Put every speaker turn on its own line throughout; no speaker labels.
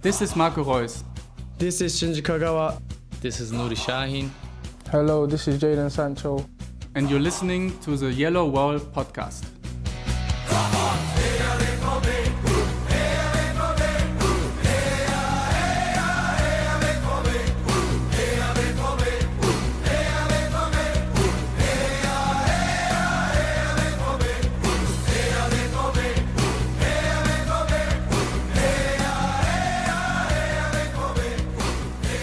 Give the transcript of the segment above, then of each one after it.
This is Marco Reus.
This is Shinji Kagawa.
This is Nuri Shahin.
Hello, this is Jadon Sancho.
And you're listening to the Yellow Wall podcast.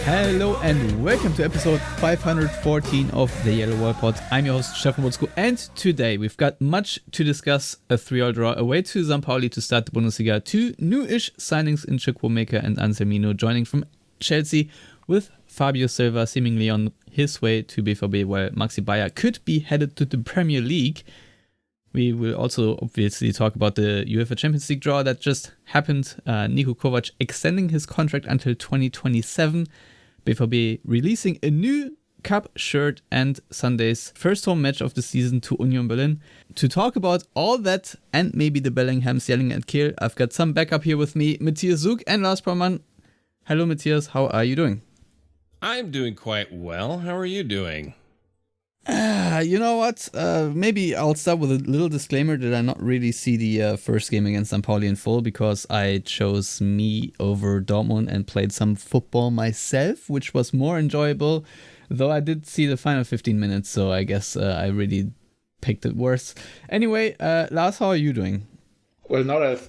Hello and welcome to episode 514 of the Yellow Wall Pod. I'm your host Stefan Butzko, and today we've got much to discuss. A 3-3 draw away to St. Pauli to start the Bundesliga, two new-ish signings in Chukwuemeka and Anselino joining from Chelsea, with Fabio Silva seemingly on his way to BVB, while Maxi Bayer could be headed to the Premier League. We will also obviously talk about the UEFA Champions League draw that just happened. Niko Kovac extending his contract until 2027. BVB releasing a new cup shirt, and Sunday's first home match of the season to Union Berlin. To talk about all that and maybe the Bellinghams yelling at Kiel, I've got some backup here with me, Matthias Zug and Lars Braumann. Hello Matthias, how are you doing?
I'm doing quite well. How are you doing?
You know what? Maybe I'll start with a little disclaimer that I not really see the first game against St. Pauli in full, because I chose me over Dortmund and played some football myself, which was more enjoyable, though I did see the final 15 minutes, so I guess I really picked it worse. Anyway, Lars, how are you doing?
Well, now that I've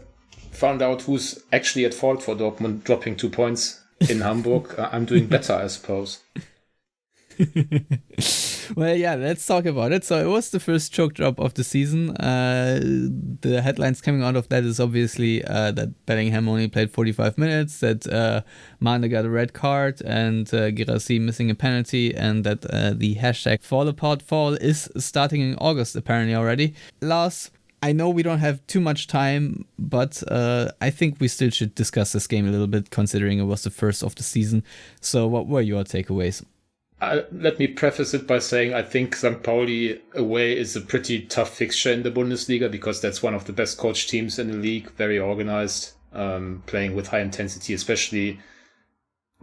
found out who's actually at fault for Dortmund dropping 2 points in Hamburg, I'm doing better, I suppose.
Well, yeah, let's talk about it. So it was the first choke job of the season. The headlines coming out of that is obviously that Bellingham only played 45 minutes, that Mane got a red card, and Guirassy missing a penalty, and that the hashtag #FallApartFall is starting in August apparently already. Lars, I know we don't have too much time, but I think we still should discuss this game a little bit, considering it was the first of the season. So what were your takeaways?
Let me preface it by saying I think St. Pauli away is a pretty tough fixture in the Bundesliga, because that's one of the best coached teams in the league, very organized, playing with high intensity, especially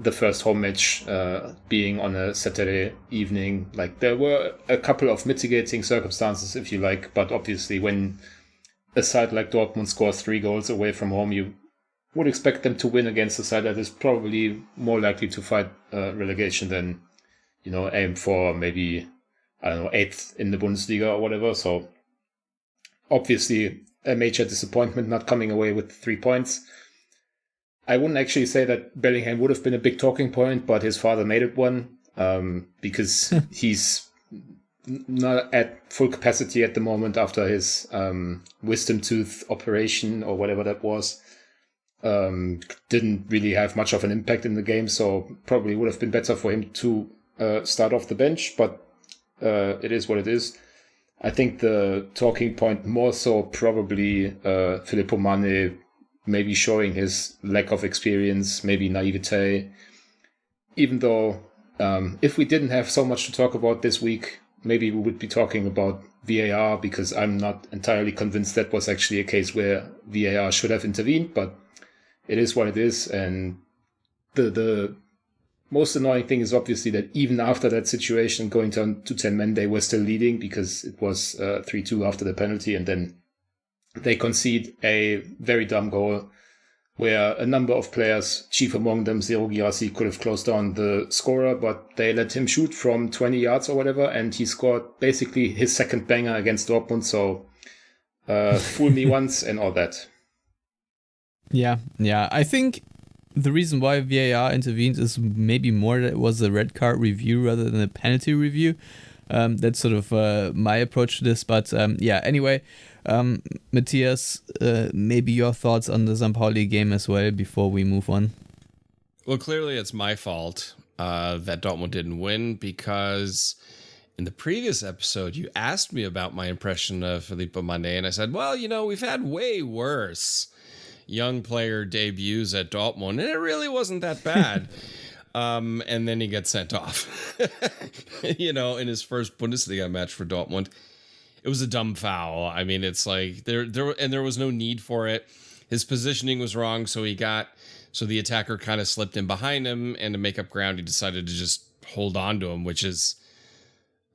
the first home match being on a Saturday evening. Like, there were a couple of mitigating circumstances, if you like, but obviously when a side like Dortmund scores 3 goals away from home, you would expect them to win against a side that is probably more likely to fight relegation than, you know, aim for maybe, 8th in the Bundesliga or whatever. So obviously a major disappointment not coming away with 3 points. I wouldn't actually say that Bellingham would have been a big talking point, but his father made it one, because he's not at full capacity at the moment after his wisdom tooth operation or whatever that was. Didn't really have much of an impact in the game, so probably would have been better for him to start off the bench, but it is what it is. I think the talking point more so probably Filippo Mane maybe showing his lack of experience, maybe naivete, even though if we didn't have so much to talk about this week, maybe we would be talking about VAR, because I'm not entirely convinced that was actually a case where VAR should have intervened, but it is what it is. And the most annoying thing is obviously that even after that situation going to 10 men, they were still leading, because it was 3-2 after the penalty, and then they concede a very dumb goal where a number of players, chief among them Zero Guirassy, could have closed down the scorer, but they let him shoot from 20 yards or whatever, and he scored basically his second banger against Dortmund. So fool me once and all that.
Yeah, I think the reason why VAR intervened is maybe more that it was a red card review rather than a penalty review. That's sort of my approach to this. But anyway, Matthias, maybe your thoughts on the St. Pauli game as well before we move on.
Well, clearly it's my fault that Dortmund didn't win, because in the previous episode you asked me about my impression of Filippo Mane, and I said, well, we've had way worse young player debuts at Dortmund, and it really wasn't that bad. And then he gets sent off, in his first Bundesliga match for Dortmund. It was a dumb foul. I mean, it's like there was no need for it. his positioning was wrong, so the attacker kind of slipped in behind him, and to make up ground, he decided to just hold on to him, which is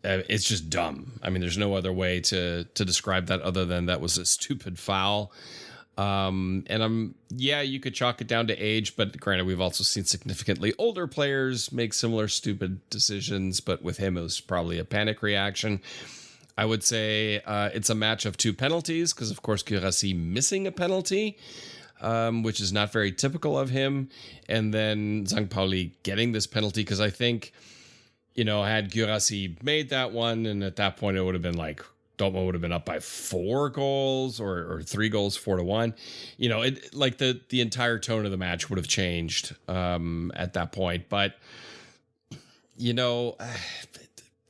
it's just dumb. I mean, there's no other way to describe that other than that was a stupid foul. You could chalk it down to age, but granted, we've also seen significantly older players make similar stupid decisions, but with him, it was probably a panic reaction. I would say it's a match of two penalties, because of course, Guirassy missing a penalty, which is not very typical of him, and then St. Pauli getting this penalty, because I think, had Guirassy made that one, and at that point, it would have been like, Dortmund would have been up by 4 goals or 3 goals, 4-1. The entire tone of the match would have changed at that point. But,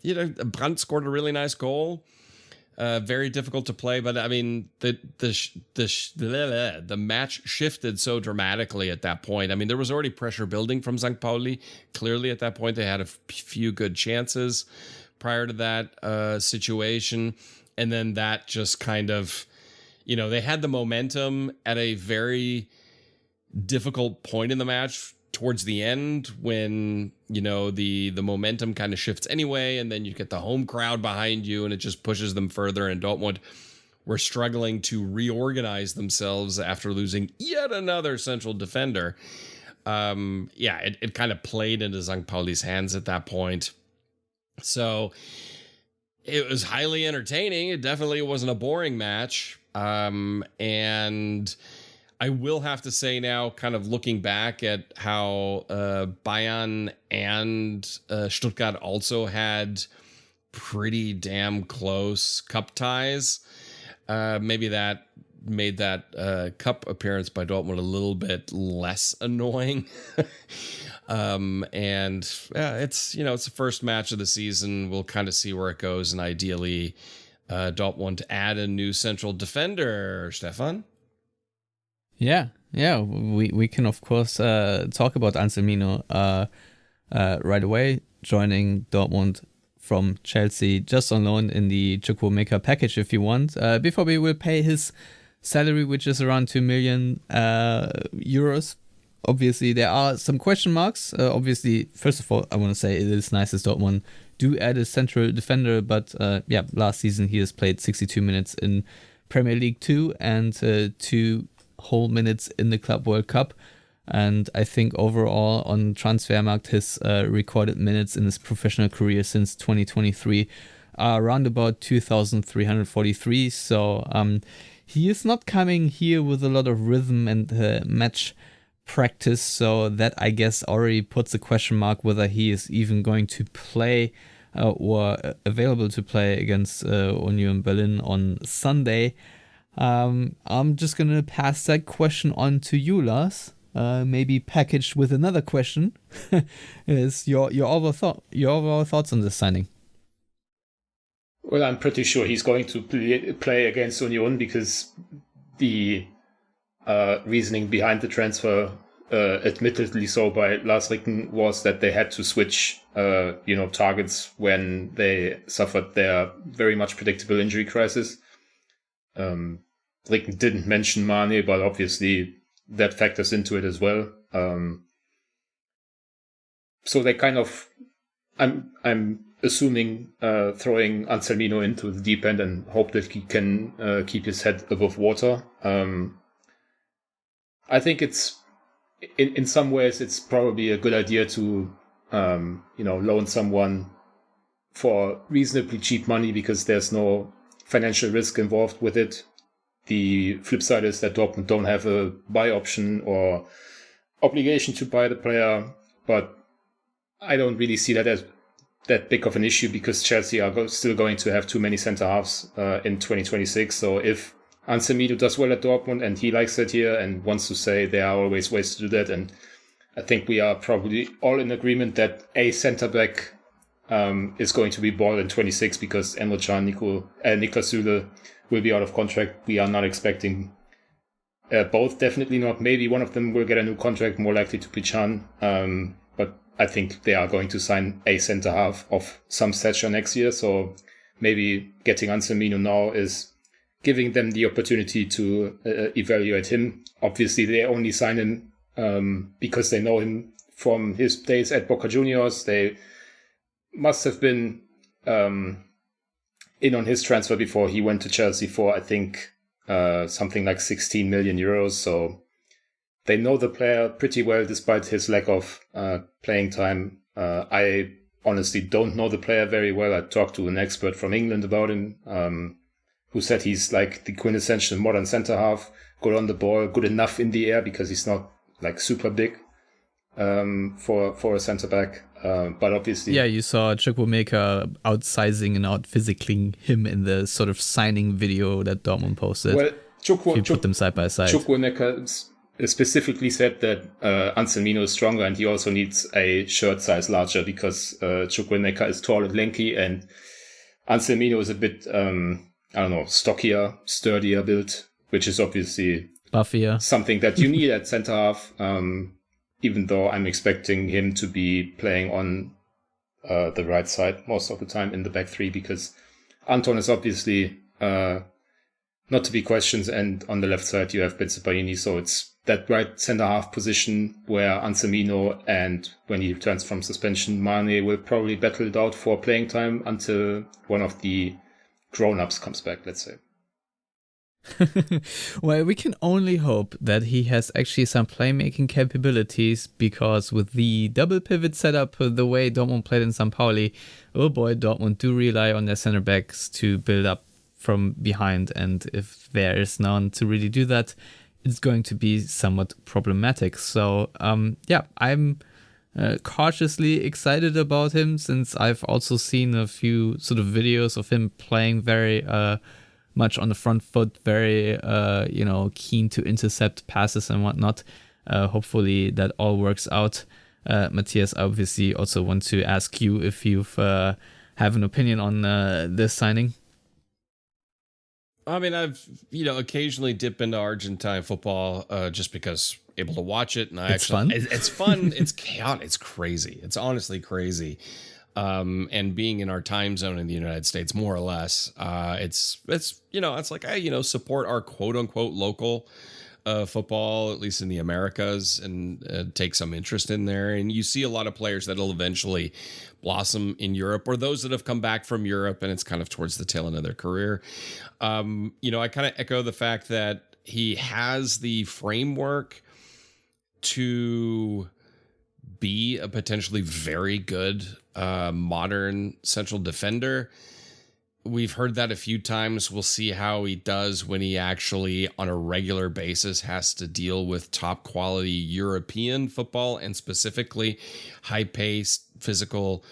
Brandt scored a really nice goal. Very difficult to play, but I mean, the match shifted so dramatically at that point. I mean, there was already pressure building from St. Pauli. Clearly, at that point, they had a few good chances prior to that situation. And then that just kind of, they had the momentum at a very difficult point in the match towards the end when, the momentum kind of shifts anyway. And then you get the home crowd behind you and it just pushes them further. And Dortmund were struggling to reorganize themselves after losing yet another central defender. It kind of played into St. Pauli's hands at that point. So it was highly entertaining. It definitely wasn't a boring match. And I will have to say now, kind of looking back at how Bayern and Stuttgart also had pretty damn close cup ties. Maybe that made that cup appearance by Dortmund a little bit less annoying. It's the first match of the season. We'll kind of see where it goes, and ideally, Dortmund add a new central defender. Stefan?
Yeah. We can of course talk about Anselino right away, joining Dortmund from Chelsea just on loan in the Chukwuemeka package if you want. Before we will pay his salary, which is around 2 million euros. Obviously, there are some question marks. Obviously, first of all, I want to say it is nice that Dortmund do add a central defender, but last season he has played 62 minutes in Premier League 2 and 2 whole minutes in the Club World Cup. And I think overall on Transfermarkt, his recorded minutes in his professional career since 2023 are around about 2,343. So he is not coming here with a lot of rhythm and match practice, so that I guess already puts a question mark whether he is even going to play or available to play against Union Berlin on Sunday. I'm just gonna pass that question on to you, Lars. Maybe packaged with another question. Is your overall thoughts on this signing?
Well, I'm pretty sure he's going to play against Union, because the reasoning behind the transfer, admittedly so by Lars Ricken, was that they had to switch, targets when they suffered their very much predictable injury crisis. Ricken didn't mention Mane, but obviously that factors into it as well. So they kind of, I'm assuming, throwing Anselino into the deep end and hope that he can keep his head above water. I think it's, in some ways, it's probably a good idea to, loan someone for reasonably cheap money, because there's no financial risk involved with it. The flip side is that Dortmund don't have a buy option or obligation to buy the player, but I don't really see that as that big of an issue, because Chelsea are still going to have too many centre halves in 2026. So if Anselino does well at Dortmund and he likes it here and wants to say there are always ways to do that, and I think we are probably all in agreement that a centre back is going to be bought in 26, because Emre Can, Niklas Süle will be out of contract. We are not expecting both, definitely not. Maybe one of them will get a new contract, more likely to be Can. But I think they are going to sign a centre half of some stature next year. So maybe getting Anselino now is giving them the opportunity to evaluate him. Obviously, they only sign him because they know him from his days at Boca Juniors. They must have been in on his transfer before he went to Chelsea for, I think, something like 16 million euros. So they know the player pretty well, despite his lack of playing time. I honestly don't know the player very well. I talked to an expert from England about him, who said he's like the quintessential modern centre half, good on the ball, good enough in the air because he's not like super big for a centre back. But obviously,
yeah, you saw Chukwuemeka outsizing and out physically him in the sort of signing video that Dortmund posted.
Well,
you put them side by side.
Chukwuemeka specifically said that Anselino is stronger and he also needs a shirt size larger because Chukwuemeka is tall and lanky and Anselino is a bit stockier, sturdier built, which is obviously
buffier,
something that you need at centre half. Even though I'm expecting him to be playing on the right side most of the time in the back three, because Anton is obviously not to be questioned, and on the left side you have Benzibaini, so it's that right centre half position where Anselino and when he returns from suspension, Mane will probably battle it out for playing time until one of the grown-ups comes back, let's say.
Well, we can only hope that he has actually some playmaking capabilities, because with the double pivot setup, the way Dortmund played in St. Pauli, oh boy, Dortmund do rely on their center backs to build up from behind, and if there is none to really do that, it's going to be somewhat problematic. So I'm cautiously excited about him, since I've also seen a few sort of videos of him playing very much on the front foot, very keen to intercept passes and whatnot. Hopefully that all works out. Matthias, I obviously also want to ask you if you have an opinion on this signing.
I mean, I've occasionally dip into Argentine football just because able to watch it, and it's fun. It's chaotic. It's crazy. It's honestly crazy. And being in our time zone in the United States, more or less, it's like, hey, support our quote unquote local football, at least in the Americas, and take some interest in there. And you see a lot of players that'll eventually blossom in Europe, or those that have come back from Europe and it's kind of towards the tail end of their career. I kind of echo the fact that he has the framework to be a potentially very good modern central defender. We've heard that a few times. We'll see how he does when he actually on a regular basis has to deal with top quality European football, and specifically high paced physical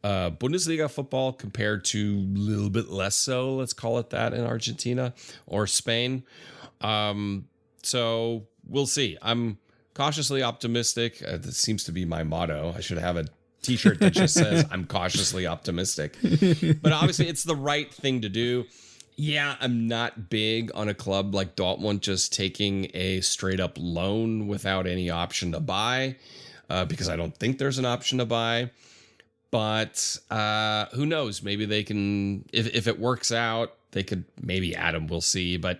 Bundesliga football, compared to a little bit less so, let's call it that, in Argentina or Spain. So we'll see. I'm cautiously optimistic. That seems to be my motto. I should have a t-shirt that just says I'm cautiously optimistic. But obviously it's the right thing to do. Yeah, I'm not big on a club like Dortmund just taking a straight up loan without any option to buy, because I don't think there's an option to buy. But who knows? Maybe they can, if it works out, they could maybe add him. We'll see. But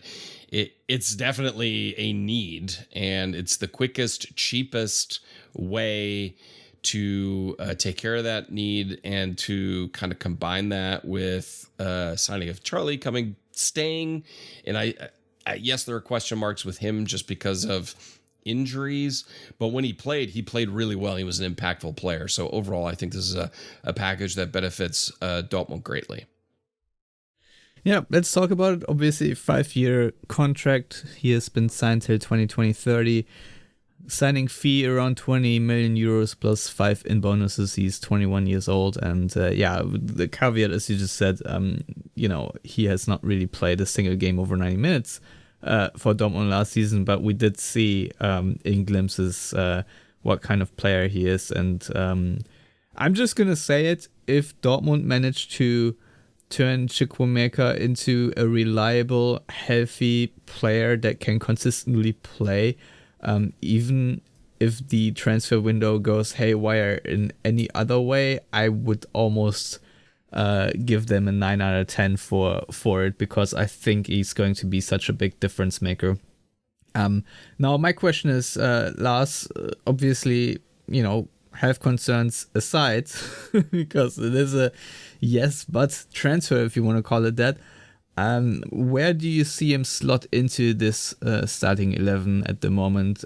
it's definitely a need, and it's the quickest, cheapest way to take care of that need, and to kind of combine that with signing of Charlie staying. And I yes, there are question marks with him just because of injuries, but when he played really well. He was an impactful player. So overall, I think this is a package that benefits Dortmund greatly.
Yeah, let's talk about it. Obviously, 5-year contract. He has been signed till 2020-30. Signing fee around 20 million euros plus 5 in bonuses. He's 21 years old, and the caveat, as you just said, he has not really played a single game over 90 minutes for Dortmund last season, but we did see in glimpses what kind of player he is, and I'm just gonna say it: if Dortmund managed to turn Chukwuemeka into a reliable, healthy player that can consistently play, even if the transfer window goes haywire in any other way, I would almost give them a 9 out of 10 for it, because I think he's going to be such a big difference maker. Now my question is, Lars, obviously, health concerns aside, because it is a yes but transfer, if you want to call it that. Where do you see him slot into this starting 11 at the moment?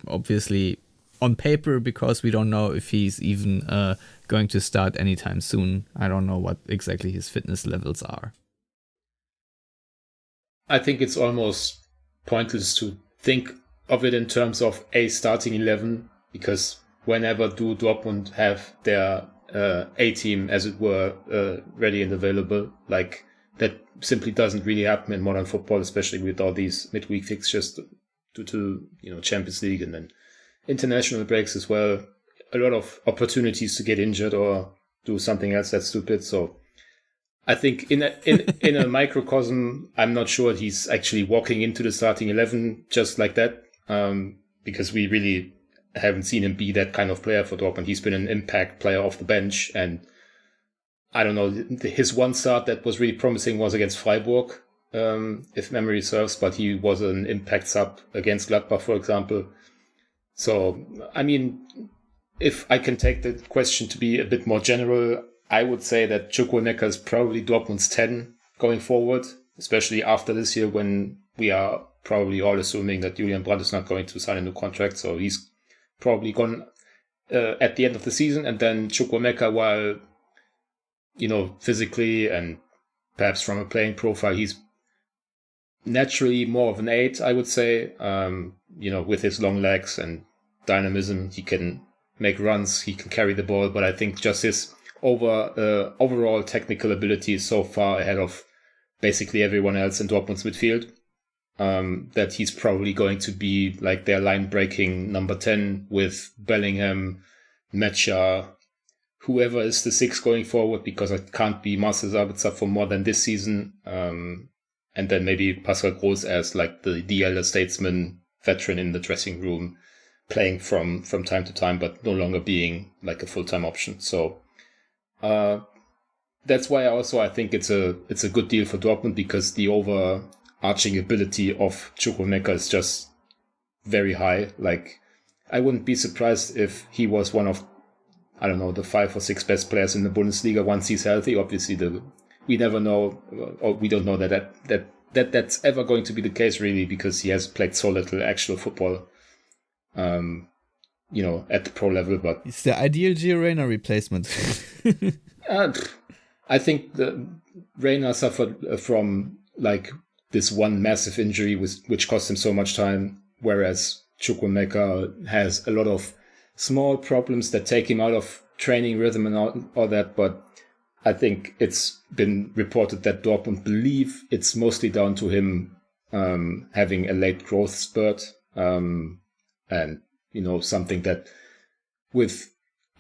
Obviously on paper, because we don't know if he's even going to start anytime soon. I don't know what exactly his fitness levels are.
I think it's almost pointless to think of it in terms of a starting 11, because whenever do Dortmund have their A team, as it were, ready and available, like that simply doesn't really happen in modern football, especially with all these midweek fixtures due to Champions League and then international breaks as well. A lot of opportunities to get injured or do something else that's stupid. So I think in a microcosm, I'm not sure he's actually walking into the starting 11 just like that, because we really haven't seen him be that kind of player for Dortmund. He's been an impact player off the bench, and I don't know, his one start that was really promising was against Freiburg, if memory serves, but he was an impact sub against Gladbach, for example. So, I mean, if I can take the question to be a bit more general, I would say that Chukwuemeka is probably Dortmund's 10 going forward, especially after this year, when we are probably all assuming that Julian Brandt is not going to sign a new contract. So he's probably gone at the end of the season, and then Chukwuemeka, while physically and perhaps from a playing profile, he's naturally more of an 8, I would say. With his long legs and dynamism, he can make runs, he can carry the ball, but I think just his overall technical ability is so far ahead of basically everyone else in Dortmund's midfield, that he's probably going to be like their line-breaking number 10 with Bellingham, Mecha, whoever is the 6 going forward, because it can't be Marcel Sabitzer for more than this season. And then maybe Pascal Groß as like the elder statesman, veteran in the dressing room, playing from time to time, but no longer being like a full-time option. So that's why I think it's a good deal for Dortmund, because the overarching ability of Chukwuemeka is just very high. Like, I wouldn't be surprised if he was one of, I don't know, the 5 or 6 best players in the Bundesliga once he's healthy. Obviously, we never know, or we don't know that's ever going to be the case, really, because he has played so little actual football, at the pro level. But
it's the ideal Gio Reyna replacement.
I think Reyna suffered from like this one massive injury which cost him so much time, whereas Chukwuemeka has a lot of small problems that take him out of training rhythm and all that. But I think it's been reported that Dortmund believe it's mostly down to him having a late growth spurt, and something that with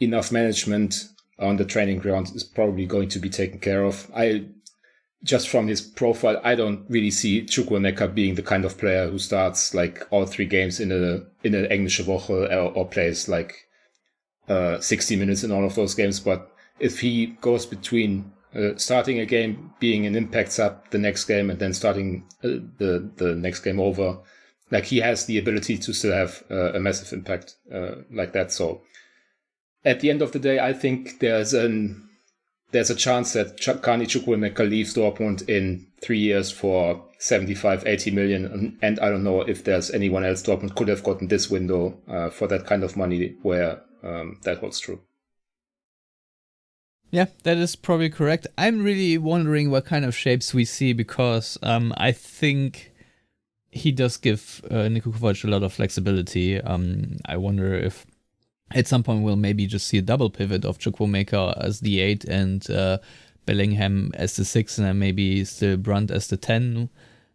enough management on the training ground is probably going to be taken care of. Just from his profile, I don't really see Chukwuemeka being the kind of player who starts like all 3 games in an Englische Woche or plays like 60 minutes in all of those games. But if he goes between starting a game, being an impact sub the next game, and then starting the next game over, like, he has the ability to still have a massive impact like that. So at the end of the day, I think there's a chance that Carney Chukwuemeka leaves Dortmund in 3 years for 75, 80 million. And I don't know if there's anyone else Dortmund could have gotten this window for that kind of money where that holds true.
Yeah, that is probably correct. I'm really wondering what kind of shapes we see, because I think he does give Niko Kovac a lot of flexibility. I wonder if at some point we'll maybe just see a double pivot of Chukwuemeka as the 8 and Bellingham as the 6, and then maybe still Brandt as the 10.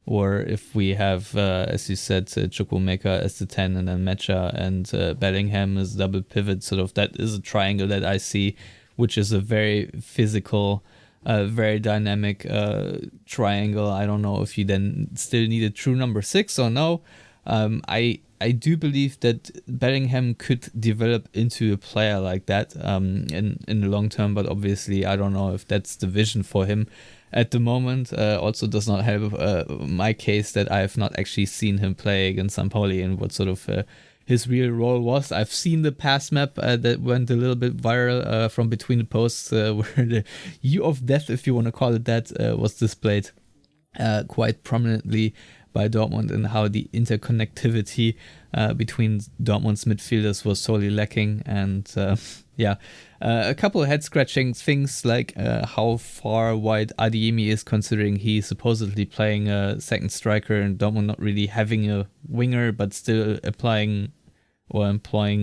Or if we have, as you said, Chukwuemeka as the 10 and then Mecha and Bellingham as double pivot. Sort of, that is a triangle that I see, which is a very physical, very dynamic triangle. I don't know if you then still need a true number 6 or no. I do believe that Bellingham could develop into a player like that in the long term, but obviously I don't know if that's the vision for him at the moment. Also does not help my case that I have not actually seen him play against Pauli and what sort of his real role was. I've seen the pass map that went a little bit viral from between the posts where the U of Death, if you want to call it that, was displayed quite prominently by Dortmund, and how the interconnectivity between Dortmund's midfielders was sorely lacking. And a couple of head-scratching things like how far wide Adeyemi is, considering he's supposedly playing a second striker and Dortmund not really having a winger, but still deploying Adeyemi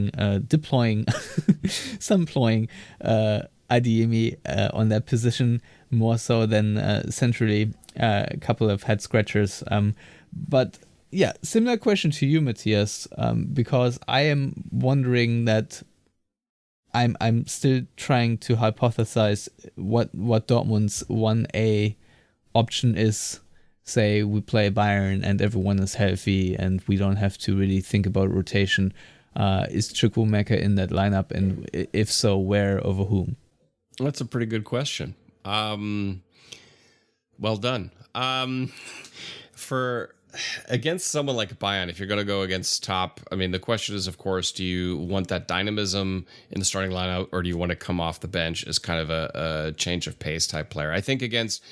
on that position more so than centrally. A couple of head-scratchers. But yeah, similar question to you, Matthias, because I am wondering that I'm still trying to hypothesize what Dortmund's 1A option is. Say we play Bayern and everyone is healthy and we don't have to really think about rotation. Is Chukwuemeka in that lineup, and if so, where, over whom?
That's a pretty good question. Well done. For against someone like Bayern, if you're going to go against top, I mean, the question is, of course, do you want that dynamism in the starting lineup, or do you want to come off the bench as kind of a change of pace type player? I think against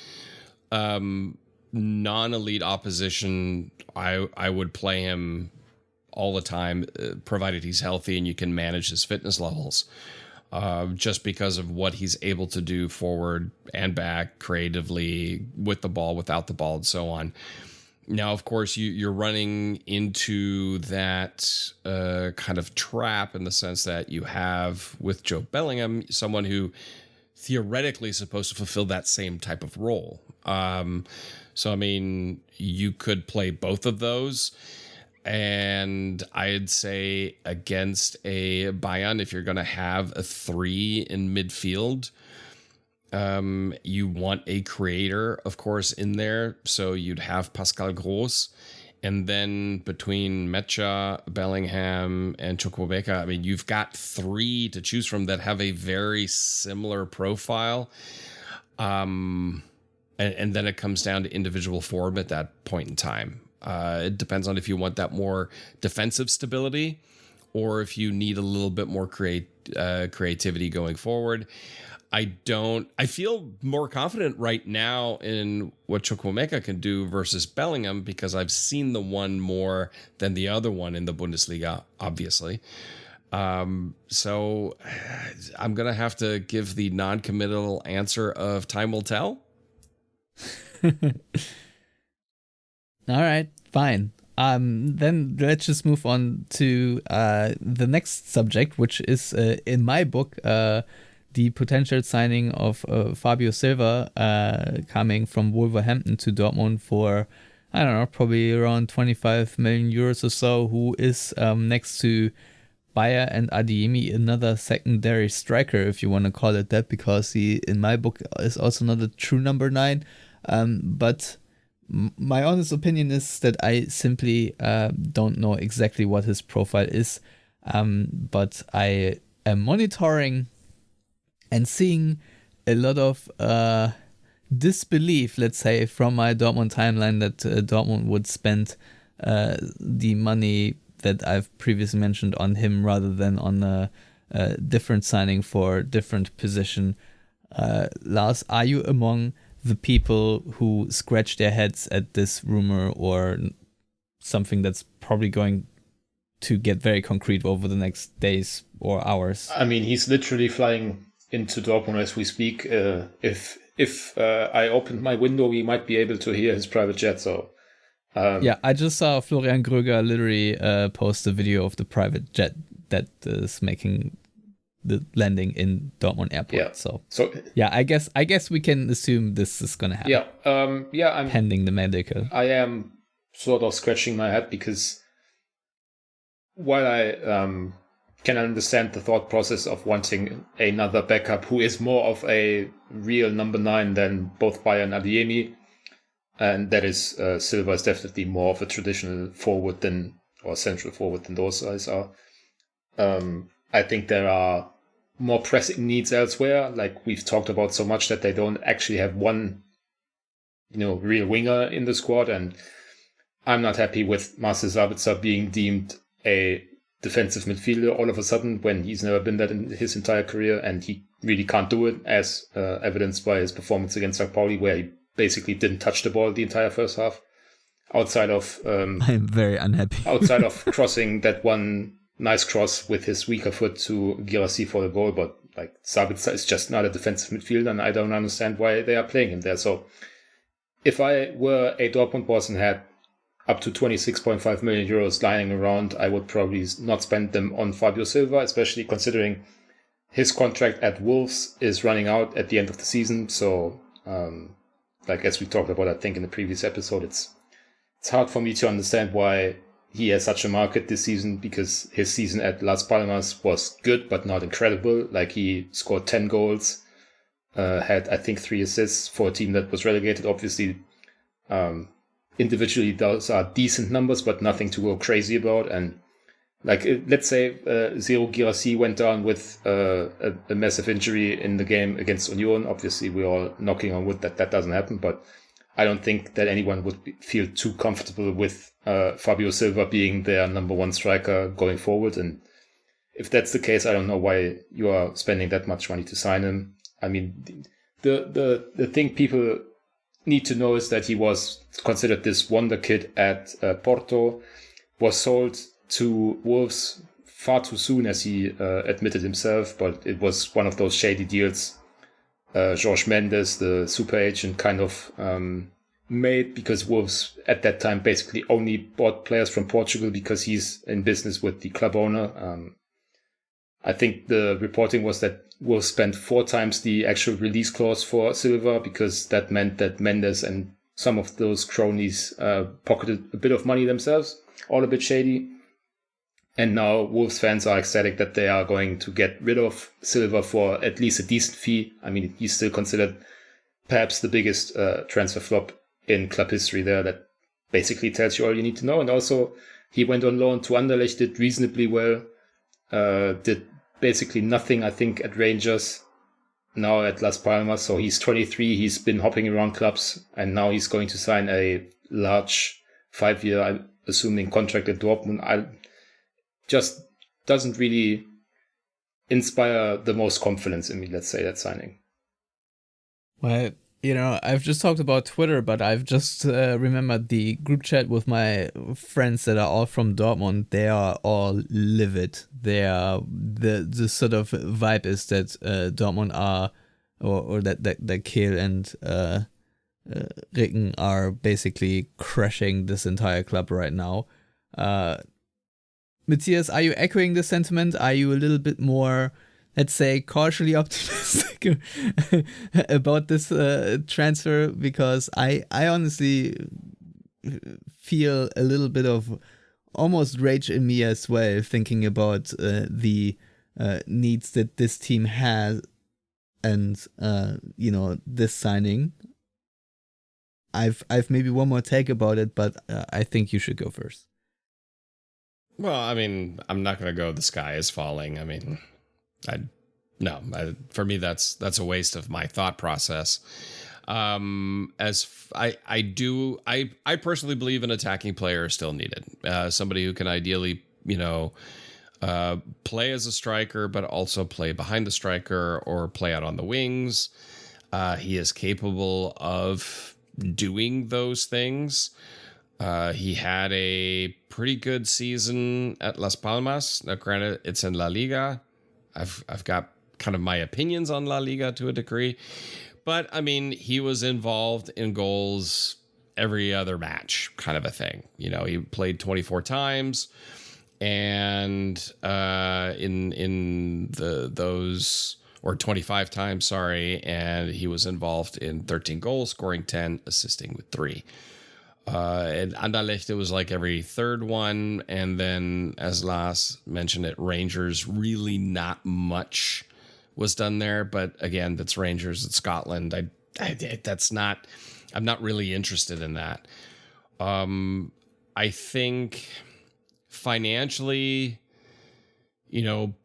non-elite opposition, I would play him all the time, provided he's healthy and you can manage his fitness levels. Just because of what he's able to do forward and back, creatively, with the ball, without the ball, and so on. Now, of course, you're running into that kind of trap in the sense that you have, with Joe Bellingham, someone who theoretically is supposed to fulfill that same type of role. So, I mean, you could play both of those. And I'd say against a Bayern, if you're going to have a 3 in midfield, you want a creator, of course, in there. So you'd have Pascal Gross. And then between Mecha, Bellingham, and Chukwuemeka, I mean, you've got 3 to choose from that have a very similar profile. And then it comes down to individual form at that point in time. It depends on if you want that more defensive stability or if you need a little bit more creativity going forward. I feel more confident right now in what Chukwuemeka can do versus Bellingham because I've seen the one more than the other one in the Bundesliga, obviously. So I'm going to have to give the non-committal answer of time will tell.
All right, fine. Then let's just move on to the next subject, which is, in my book, the potential signing of Fabio Silva coming from Wolverhampton to Dortmund for, I don't know, probably around 25 million euros or so, who is next to Bayer and Adeyemi, another secondary striker, if you want to call it that, because he, in my book, is also not a true number 9. But my honest opinion is that I simply don't know exactly what his profile is, but I am monitoring and seeing a lot of disbelief, let's say, from my Dortmund timeline that Dortmund would spend the money that I've previously mentioned on him rather than on a different signing for a different position. Lars, are you among the people who scratch their heads at this rumor, or something that's probably going to get very concrete over the next days or hours?
I mean, he's literally flying into Dortmund as we speak. If I opened my window, we might be able to hear his private jet. So
I just saw Florian Gröger literally post a video of the private jet that is making the landing in Dortmund airport. So I guess we can assume this is gonna happen. I'm pending the medical.
I am sort of scratching my head because while I can understand the thought process of wanting another backup who is more of a real number 9 than both Bayer and Adeyemi, And that is, Silva is definitely more of a traditional forward or central forward than those guys are. I think there are more pressing needs elsewhere. Like we've talked about so much that they don't actually have one, real winger in the squad. And I'm not happy with Marcel Sabitzer being deemed a defensive midfielder all of a sudden when he's never been that in his entire career, and he really can't do it, as evidenced by his performance against St. Pauli, where he basically didn't touch the ball the entire first half, outside of
I'm very unhappy.
outside of crossing that one nice cross with his weaker foot to Guirassy for the goal. But like Sabitzer is just not a defensive midfielder, and I don't understand why they are playing him there. So if I were a Dortmund boss and had up to 26.5 million euros lying around, I would probably not spend them on Fabio Silva, especially considering his contract at Wolves is running out at the end of the season. So, as we talked about, I think in the previous episode, it's hard for me to understand why he has such a market this season, because his season at Las Palmas was good, but not incredible. Like, he scored 10 goals, had, I think, 3 assists for a team that was relegated. Obviously, individually, those are decent numbers, but nothing to go crazy about. And let's say Zero Guirassy went down with a massive injury in the game against Union. Obviously, we're all knocking on wood that doesn't happen, but I don't think that anyone would feel too comfortable with Fabio Silva being their number one striker going forward. And if that's the case, I don't know why you are spending that much money to sign him. I mean, the thing people need to know is that he was considered this wonder kid at Porto, was sold to Wolves far too soon, as he admitted himself, but it was one of those shady deals Jorge Mendes, the super agent, kind of made, because Wolves at that time basically only bought players from Portugal because he's in business with the club owner. I think the reporting was that Wolves spent 4 times the actual release clause for Silva, because that meant that Mendes and some of those cronies pocketed a bit of money themselves, all a bit shady. And now Wolves fans are ecstatic that they are going to get rid of Silva for at least a decent fee. I mean, he's still considered perhaps the biggest transfer flop in club history there. That basically tells you all you need to know. And also, he went on loan to Anderlecht, did reasonably well, did basically nothing, I think, at Rangers, now at Las Palmas. So he's 23, he's been hopping around clubs, and now he's going to sign a large 5-year, I'm assuming, contract at Dortmund. Just doesn't really inspire the most confidence in me, let's say, that signing.
Well, I've just talked about Twitter, but I've just remembered the group chat with my friends that are all from Dortmund. They are all livid. They are the sort of vibe is that Dortmund are, or that Kehl and Ricken are basically crashing this entire club right now. Matthias, are you echoing the sentiment? Are you a little bit more, let's say, cautiously optimistic about this transfer? Because I honestly feel a little bit of almost rage in me as well, thinking about the needs that this team has, and this signing. I've maybe one more take about it, but I think you should go first.
Well, I mean, I'm not going to go the sky is falling. I mean, for me, that's a waste of my thought process. As I personally believe an attacking player is still needed. Somebody who can ideally, play as a striker, but also play behind the striker or play out on the wings. He is capable of doing those things. He had a pretty good season at Las Palmas. Now, granted, it's in La Liga. I've got kind of my opinions on La Liga to a degree. But, I mean, he was involved in goals every other match, kind of a thing. He played 24 times. And in those, or 25 times, sorry. And he was involved in 13 goals, scoring 10, assisting with 3. At Anderlecht, it was like every third one. And then, as Lars mentioned, at Rangers, really not much was done there. But again, that's Rangers, it's Scotland. That's not I'm not really interested in that. I think financially,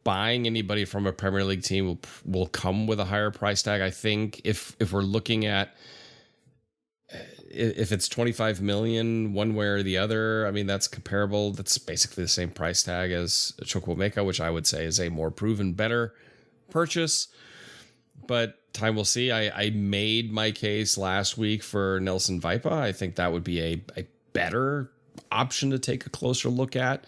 buying anybody from a Premier League team will come with a higher price tag. I think if we're looking at if it's 25 million one way or the other, I mean, that's comparable. That's basically the same price tag as Chukwuemeka, which I would say is a more proven, better purchase. But time will see. I made my case last week for Nelson Vaipa. I think that would be a better option to take a closer look at.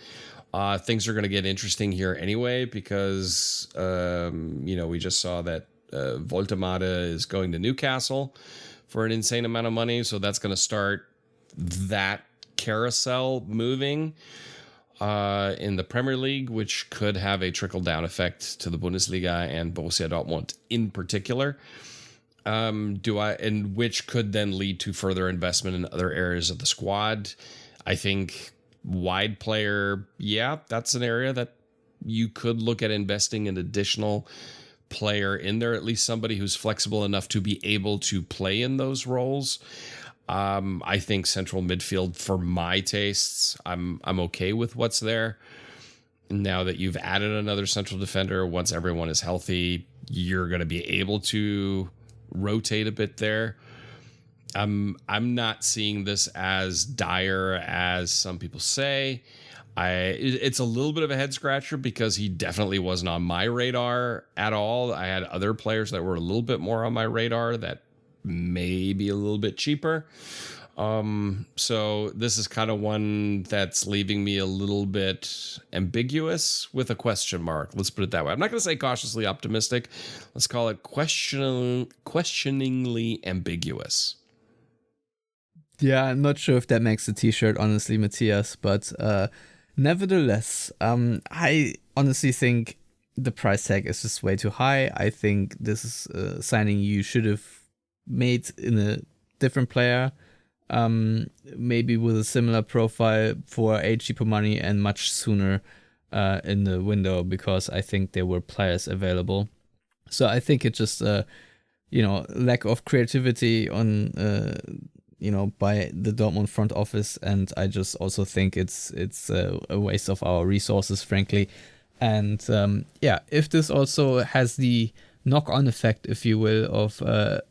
Things are going to get interesting here anyway, because, we just saw that Voltemade is going to Newcastle for an insane amount of money. So that's going to start that carousel moving in the Premier League, which could have a trickle-down effect to the Bundesliga and Borussia Dortmund in particular. And which could then lead to further investment in other areas of the squad. I think wide player, that's an area that you could look at investing an additional player in there, at least somebody who's flexible enough to be able to play in those roles. I think central midfield, for my tastes, I'm okay with what's there. Now that you've added another central defender, once everyone is healthy, you're going to be able to rotate a bit there. I'm not seeing this as dire as some people say. It's a little bit of a head scratcher because he definitely wasn't on my radar at all. I had other players that were a little bit more on my radar that may be a little bit cheaper. So this is kind of one that's leaving me a little bit ambiguous with a question mark. Let's put it that way. I'm not going to say cautiously optimistic. Let's call it questioningly ambiguous.
Yeah, I'm not sure if that makes a t-shirt, honestly, Matthias, but nevertheless, I honestly think the price tag is just way too high. I think this is a signing you should have made in a different player, maybe with a similar profile for a cheaper money and much sooner in the window, because I think there were players available. So I think it's just lack of creativity on by the Dortmund front office, and I just also think it's a waste of our resources, frankly. And if this also has the knock-on effect, if you will, of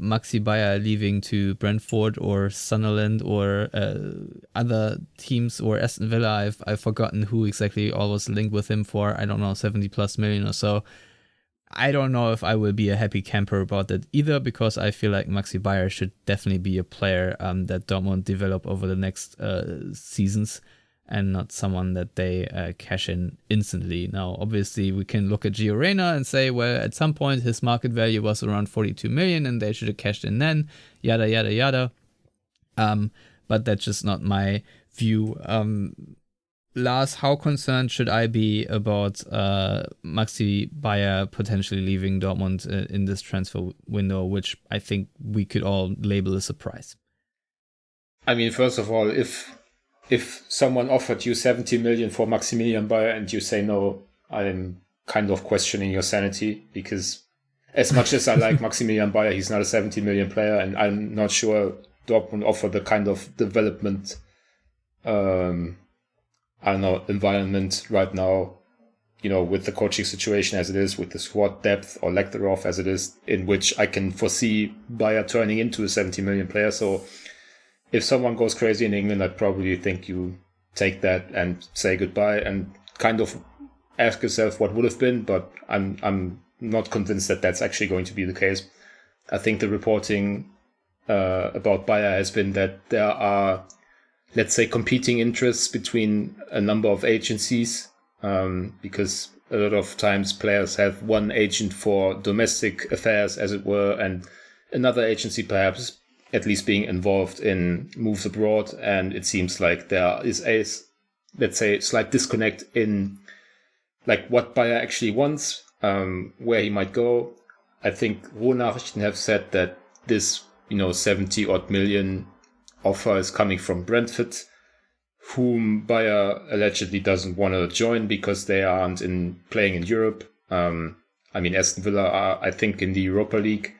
Maxi Bayer leaving to Brentford or Sunderland or other teams, or Aston Villa, I've forgotten who exactly all was linked with him for, I don't know, 70 plus million or so. I don't know if I will be a happy camper about that either, because I feel like Maxi Bayer should definitely be a player that Dortmund develop over the next seasons, and not someone that they cash in instantly. Now, obviously, we can look at Gio Reyna and say, well, at some point his market value was around 42 million and they should have cashed in then, yada, yada, yada. But that's just not my view. Lars, how concerned should I be about Maxi Bayer potentially leaving Dortmund in this transfer window, which I think we could all label a surprise?
I mean, first of all, if someone offered you 70 million for Maximilian Bayer and you say no, I'm kind of questioning your sanity, because as much as I like Maximilian Bayer, he's not a 70 million player, and I'm not sure Dortmund offer the kind of development environment right now, with the coaching situation as it is, with the squad depth or lack thereof as it is, in which I can foresee Bayer turning into a 70 million player. So if someone goes crazy in England, I'd probably think you take that and say goodbye and kind of ask yourself what would have been, but I'm not convinced that that's actually going to be the case. I think the reporting about Bayer has been that there are, let's say, competing interests between a number of agencies, because a lot of times players have one agent for domestic affairs, as it were, and another agency perhaps at least being involved in moves abroad. And it seems like there is a, let's say, slight disconnect in like what Bayer actually wants, where he might go. I think Ruhrnachrichten have said that this, 70 odd million offer is coming from Brentford, whom Bayer allegedly doesn't want to join because they aren't playing in Europe. Aston Villa are, I think, in the Europa League.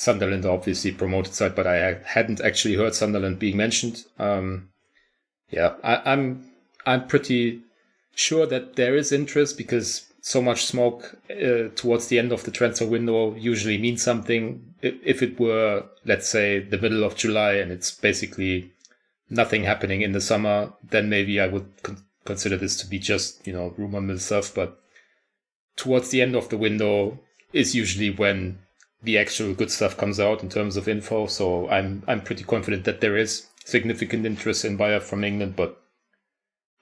Sunderland are obviously promoted side, but I hadn't actually heard Sunderland being mentioned. I'm pretty sure that there is interest, because so much smoke towards the end of the transfer window usually means something. If it were, let's say, the middle of July and it's basically nothing happening in the summer, then maybe I would consider this to be just, rumor mill stuff. But towards the end of the window is usually when the actual good stuff comes out in terms of info. So I'm pretty confident that there is significant interest in Bayer from England, but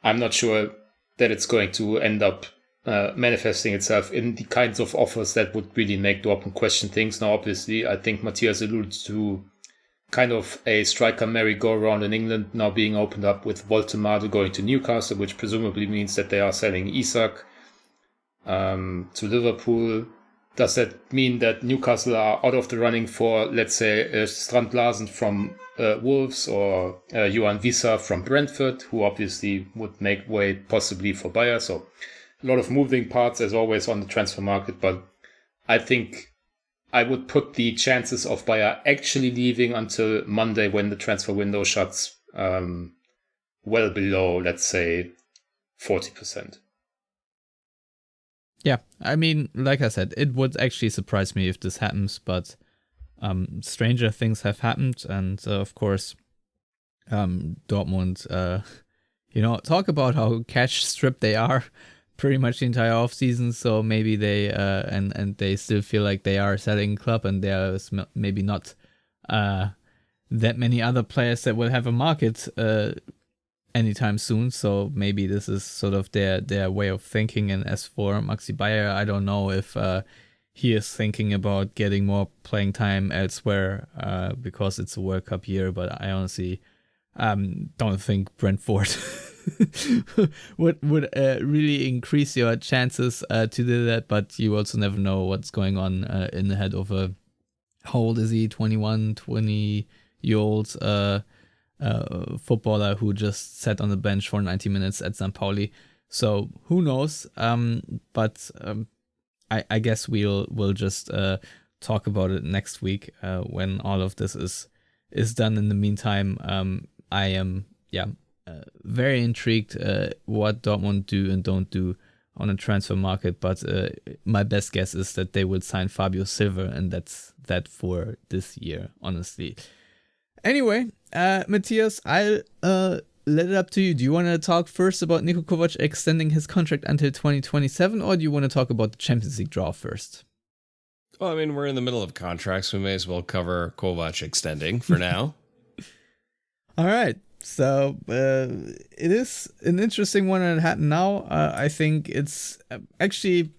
I'm not sure that it's going to end up manifesting itself in the kinds of offers that would really make Dortmund question things. Now, obviously, I think Matthias alluded to kind of a striker merry-go-round in England now being opened up with Woltemade going to Newcastle, which presumably means that they are selling Isak to Liverpool. Does that mean that Newcastle are out of the running for, let's say, Strand Larsen from Wolves or Johan Wissa from Brentford, who obviously would make way possibly for Bayer? So a lot of moving parts, as always, on the transfer market, but I think I would put the chances of Bayer actually leaving until Monday when the transfer window shuts well below, let's say, 40%.
Yeah, I mean, like I said, it would actually surprise me if this happens, but stranger things have happened, and of course, Dortmund, talk about how cash-stripped they are pretty much the entire offseason, so maybe they, and they still feel like they are a selling club, and there's maybe not that many other players that will have a market anytime soon, so maybe this is sort of their way of thinking. And as for Maxi Bayer, I don't know if he is thinking about getting more playing time elsewhere because it's a World Cup year, but I honestly don't think Brentford would really increase your chances to do that, but you also never know what's going on in the head of a, how old is he, 20-year-old footballer who just sat on the bench for 90 minutes at St. Pauli. So who knows? But I guess we'll just talk about it next week when all of this is done. In the meantime, I am very intrigued what Dortmund do and don't do on a transfer market. But my best guess is that they will sign Fabio Silva, and that's that for this year, honestly. Anyway, Matthias, I'll let it up to you. Do you want to talk first about Niko Kovac extending his contract until 2027, or do you want to talk about the Champions League draw first?
Well, I mean, we're in the middle of contracts. We may as well cover Kovac extending for now.
All right. So it is an interesting one that happened now. I think it's actually...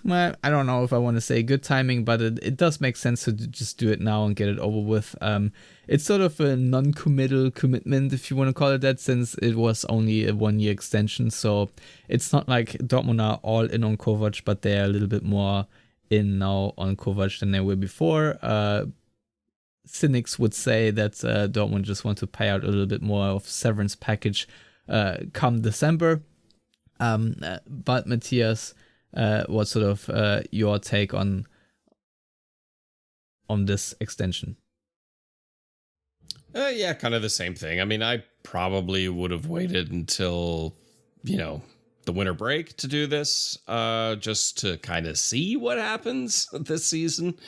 Well, I don't know if I want to say good timing, but it does make sense to just do it now and get it over with. It's sort of a non-committal commitment, if you want to call it that, since it was only a 1-year extension. So it's not like Dortmund are all in on Kovac, but they're a little bit more in now on Kovac than they were before. Cynics would say that Dortmund just want to pay out a little bit more of severance package come December. But Matthias... what's sort of your take on this extension?
Yeah, kind of the same thing. I mean, I probably would have waited until, the winter break to do this, just to kind of see what happens this season.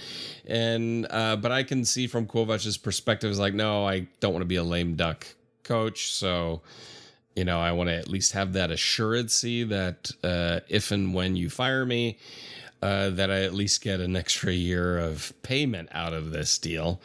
And but I can see from Kovac's perspective, is like, no, I don't want to be a lame duck coach, so... I want to at least have that assurancy that if and when you fire me, that I at least get an extra year of payment out of this deal.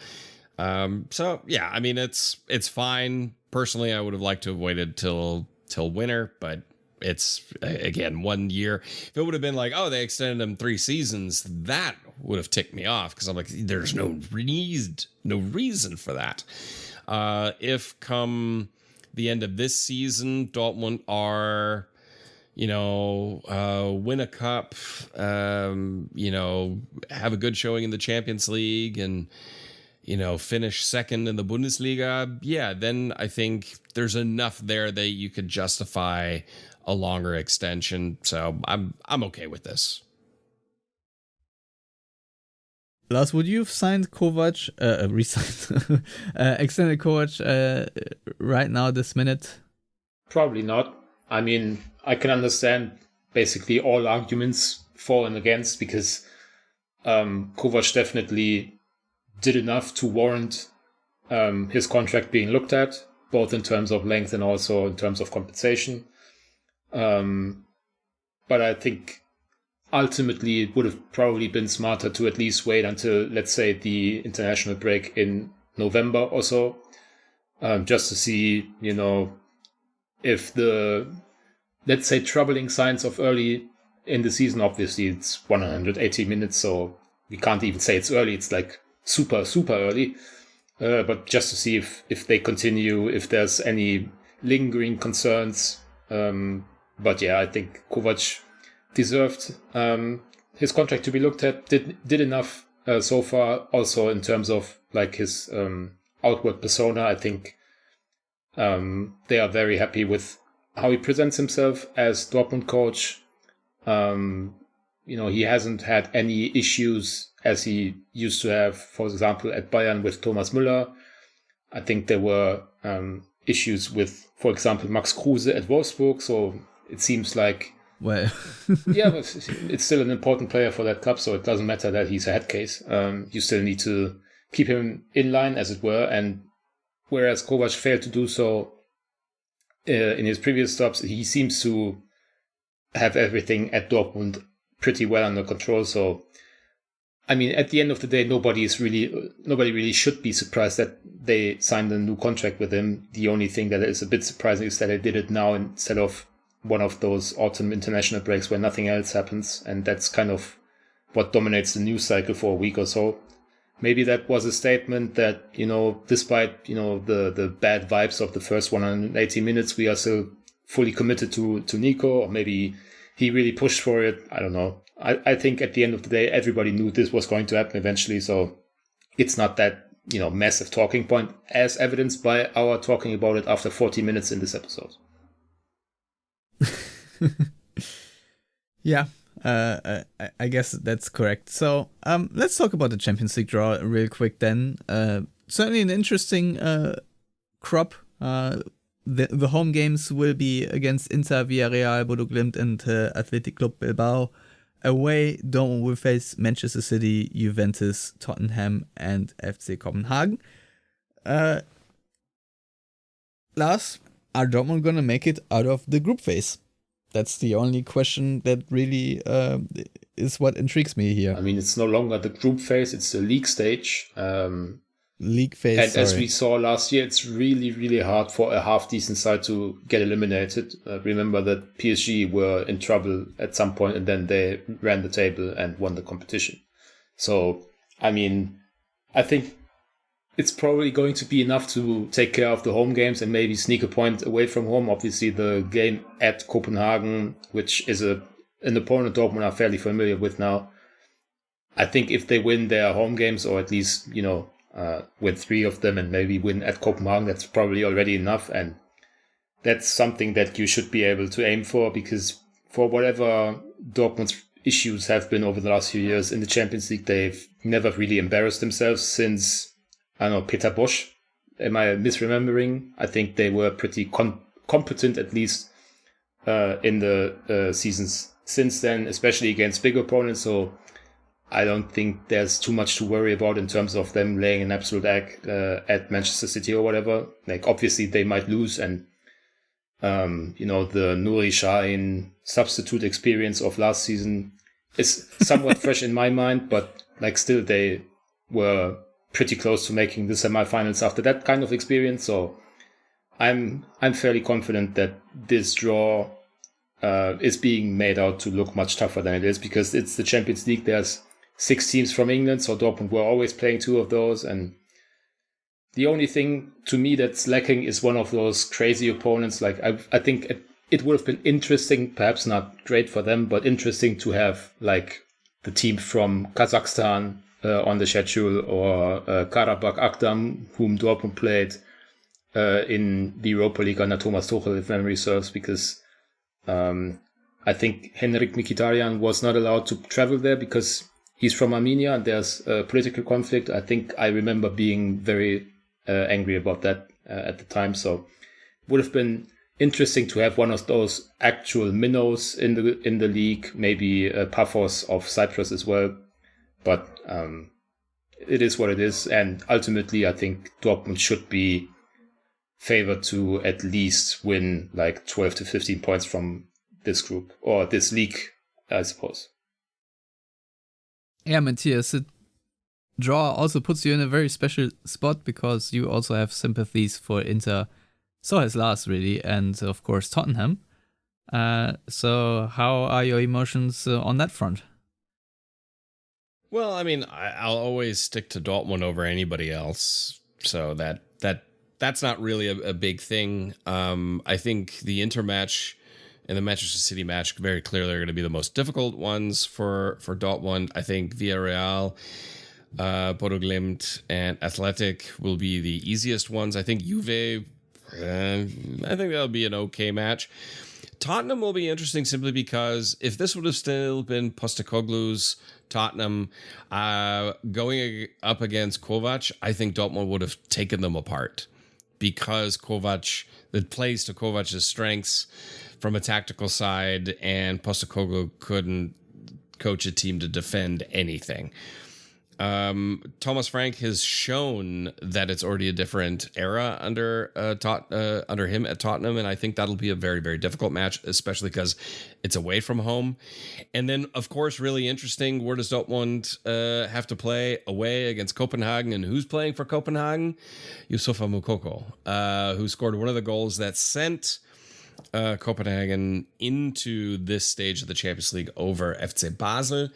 So, yeah, I mean, it's fine. Personally, I would have liked to have waited till winter, but it's, again, 1 year. If it would have been like, oh, they extended them 3 seasons, that would have ticked me off, because I'm like, there's no reason for that. If come... the end of this season, Dortmund are, win a cup, have a good showing in the Champions League and, finish second in the Bundesliga. Yeah, then I think there's enough there that you could justify a longer extension. So I'm okay with this.
Lars, would you have signed Kovac, extended Kovac right now, this minute?
Probably not. I mean, I can understand basically all arguments for and against, because Kovac definitely did enough to warrant his contract being looked at, both in terms of length and also in terms of compensation. But I think ultimately it would have probably been smarter to at least wait until, let's say, the international break in November or so, just to see, if the, let's say, troubling signs of early in the season. Obviously it's 180 minutes, so we can't even say it's early. It's like super, super early. But just to see if they continue, if there's any lingering concerns. But yeah, I think Kovac deserved his contract to be looked at, did enough so far. Also in terms of like his outward persona, I think they are very happy with how he presents himself as Dortmund coach. He hasn't had any issues as he used to have, for example, at Bayern with Thomas Müller. I think there were issues with, for example, Max Kruse at Wolfsburg. So it seems like,
well,
yeah, but it's still an important player for that club. So it doesn't matter that he's a head case. You still need to keep him in line, as it were. And whereas Kovac failed to do so in his previous stops, he seems to have everything at Dortmund pretty well under control. So, I mean, at the end of the day, nobody really should be surprised that they signed a new contract with him. The only thing that is a bit surprising is that they did it now instead of one of those autumn international breaks where nothing else happens. And that's kind of what dominates the news cycle for a week or so. Maybe that was a statement that, despite, the bad vibes of the first 180 minutes, we are still fully committed to Niko, or maybe he really pushed for it. I don't know. I think at the end of the day, everybody knew this was going to happen eventually. So it's not that, massive talking point, as evidenced by our talking about it after 40 minutes in this episode.
Yeah, I guess that's correct. So let's talk about the Champions League draw real quick then. Certainly an interesting crop. The home games will be against Inter, Villarreal, Bodo Glimt and Athletic Club Bilbao. Away, Dortmund will face Manchester City, Juventus, Tottenham and FC Copenhagen. Lars, are Dortmund going to make it out of the group phase? That's the only question that really is what intrigues me here.
I mean, it's no longer the group phase, it's the league stage.
League phase,
and as we saw last year, it's really, really hard for a half-decent side to get eliminated. Remember that PSG were in trouble at some point and then they ran the table and won the competition. So, I mean, I think it's probably going to be enough to take care of the home games and maybe sneak a point away from home. Obviously, the game at Copenhagen, which is an opponent Dortmund are fairly familiar with now. I think if they win their home games, or at least, win 3 of them and maybe win at Copenhagen, that's probably already enough. And that's something that you should be able to aim for, because for whatever Dortmund's issues have been over the last few years in the Champions League, they've never really embarrassed themselves since, I don't know, Peter Bosch. Am I misremembering? I think they were pretty competent, at least in the seasons since then, especially against big opponents. So I don't think there's too much to worry about in terms of them laying an absolute egg at Manchester City or whatever. Like, obviously they might lose, and the Nuri Sahin substitute experience of last season is somewhat fresh in my mind, but like still they were pretty close to making the semifinals after that kind of experience. So I'm fairly confident that this draw is being made out to look much tougher than it is, because it's the Champions League. There's 6 teams from England, so Dortmund were always playing 2 of those, and the only thing to me that's lacking is one of those crazy opponents. Like I think it would have been interesting, perhaps not great for them, but interesting to have like the team from Kazakhstan on the schedule, or Karabakh Akdam, whom Dortmund played in the Europa League under Thomas Tuchel, if memory serves, because I think Henrik Mkhitaryan was not allowed to travel there because he's from Armenia and there's a political conflict. I think I remember being very angry about that at the time. So it would have been interesting to have one of those actual minnows in the league, maybe Paphos of Cyprus as well. But it is what it is. And ultimately, I think Dortmund should be favored to at least win like 12 to 15 points from this group or this league, I suppose.
Yeah, Matthias, a draw also puts you in a very special spot because you also have sympathies for Inter. So has Lars, really, and of course Tottenham. So how are your emotions on that front?
Well, I mean, I'll always stick to Dortmund over anybody else. So that's not really a big thing. I think the Inter match and the Manchester City match very clearly are going to be the most difficult ones for Dortmund. I think Villarreal, Bodo Glimt, and Athletic will be the easiest ones. I think Juve, I think that'll be an okay match. Tottenham will be interesting simply because if this would have still been Postecoglou's Tottenham going up against Kovac, I think Dortmund would have taken them apart because Kovac, that plays to Kovac's strengths from a tactical side, and Postecoglou couldn't coach a team to defend anything. Thomas Frank has shown that it's already a different era under him at Tottenham, and I think that'll be a very, very difficult match, especially because it's away from home. And then, of course, really interesting, where does Dortmund have to play? Away against Copenhagen, and who's playing for Copenhagen? Youssoufa Moukoko, who scored one of the goals that sent Copenhagen into this stage of the Champions League over FC Basel.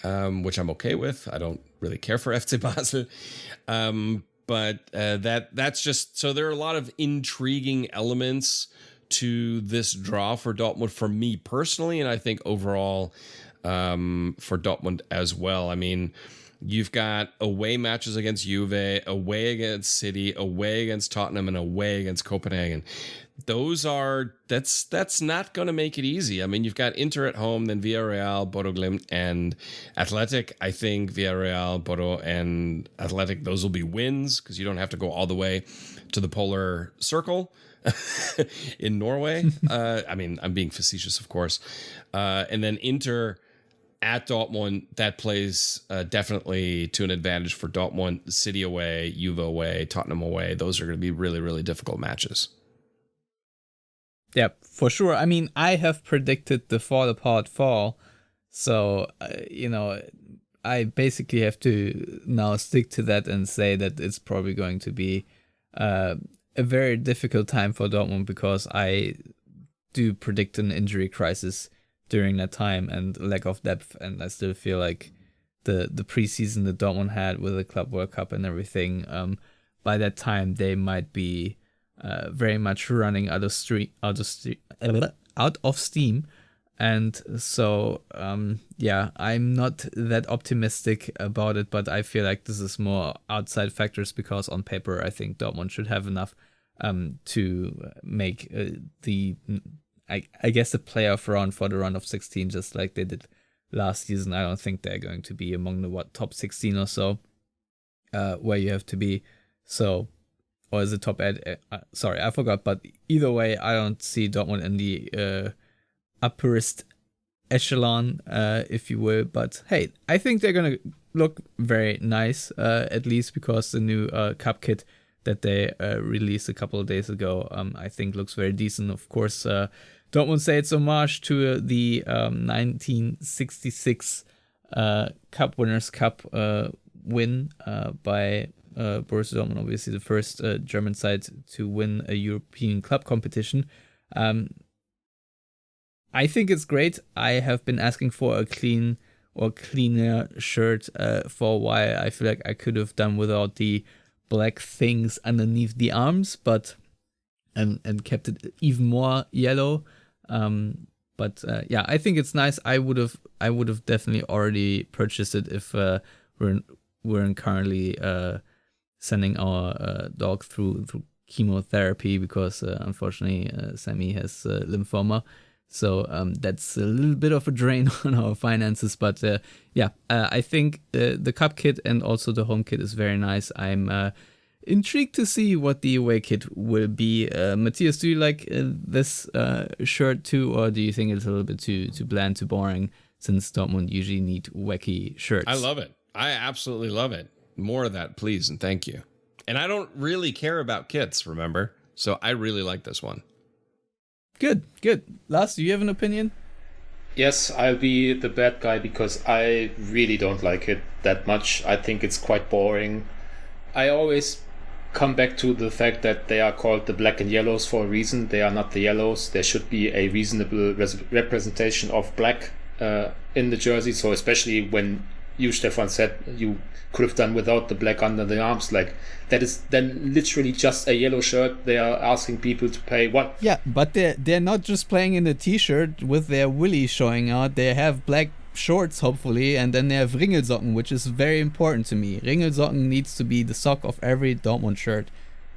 Which I'm okay with. I don't really care for FC Basel. But that's just, so there are a lot of intriguing elements to this draw for Dortmund for me personally, and I think overall for Dortmund as well. I mean, you've got away matches against Juve, away against City, away against Tottenham, and away against Copenhagen. That's not going to make it easy. I mean, you've got Inter at home, then Villarreal, Bodo Glimt, and Athletic. I think Villarreal, Bodo, and Athletic, those will be wins because you don't have to go all the way to the polar circle in Norway. I mean, I'm being facetious, of course. And then Inter at Dortmund, that plays definitely to an advantage for Dortmund. City away, Juve away, Tottenham away. Those are going to be really, really difficult matches.
Yeah, for sure. I mean, I have predicted the fall apart fall. So, I basically have to now stick to that and say that it's probably going to be a very difficult time for Dortmund because I do predict an injury crisis during that time and lack of depth. And I still feel like the preseason that Dortmund had with the Club World Cup and everything, by that time they might be very much running out of steam, and so I'm not that optimistic about it, but I feel like this is more outside factors because on paper I think Dortmund should have enough to make the playoff round for the round of 16 just like they did last season. I don't think they're going to be among the top 16 or so where you have to be. So, or is it top 8? Sorry, I forgot. But either way, I don't see Dortmund in the upperest echelon, if you will. But hey, I think they're going to look very nice, at least because the new cup kit that they released a couple of days ago, I think looks very decent. Of course, Dortmund say it's homage to the 1966 Cup Winners' Cup win by Borussia Dortmund, obviously the first German side to win a European club competition. I think it's great. I have been asking for a clean or cleaner shirt for a while. I feel like I could have done without the black things underneath the arms, but and kept it even more yellow. But I think it's nice. I would have definitely already purchased it if we're currently sending our dog through chemotherapy because unfortunately Sammy has lymphoma. So that's a little bit of a drain on our finances. But I think the cup kit and also the home kit is very nice. I'm intrigued to see what the away kit will be. Matthias, do you like this shirt too, or do you think it's a little bit too bland, too boring, since Dortmund usually need wacky shirts?
I love it. I absolutely love it. More of that, please, and thank you. And I don't really care about kits, remember? So I really like this one.
Good. Lars, do you have an opinion?
Yes, I'll be the bad guy because I really don't like it that much. I think it's quite boring. I always come back to the fact that they are called the black and yellows for a reason. They are not the yellows. There should be a reasonable representation of black in the jersey. So especially when you, Stefan, said you could have done without the black under the arms, like that is then literally just a yellow shirt. They are asking people to pay what?
Yeah, but they're not just playing in a t-shirt with their willy showing out. They have black shorts, hopefully, and then they have Ringelsocken, which is very important to me. Ringelsocken needs to be the sock of every Dortmund shirt,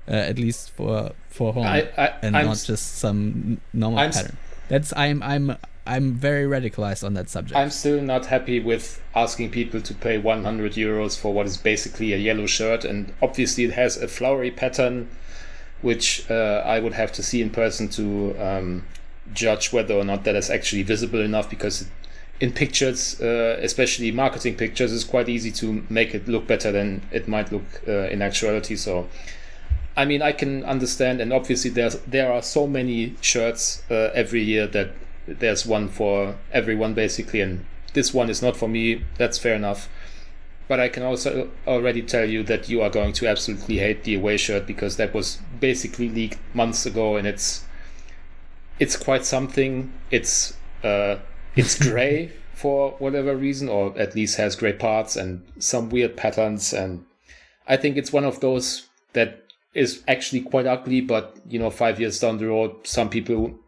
at least for home, and not just some normal pattern. That's I'm very radicalized on that subject.
I'm still not happy with asking people to pay 100 euros for what is basically a yellow shirt, and obviously it has a flowery pattern, which I would have to see in person to judge whether or not that is actually visible enough, because in pictures, especially marketing pictures, it's quite easy to make it look better than it might look in actuality. So, I mean, I can understand, and obviously there are so many shirts every year that there's one for everyone basically, and this one is not for me. That's fair enough. But I can also already tell you that you are going to absolutely hate the away shirt, because that was basically leaked months ago, and it's quite something. It's gray for whatever reason, or at least has gray parts and some weird patterns, and I think it's one of those that is actually quite ugly, but 5 years down the road, some people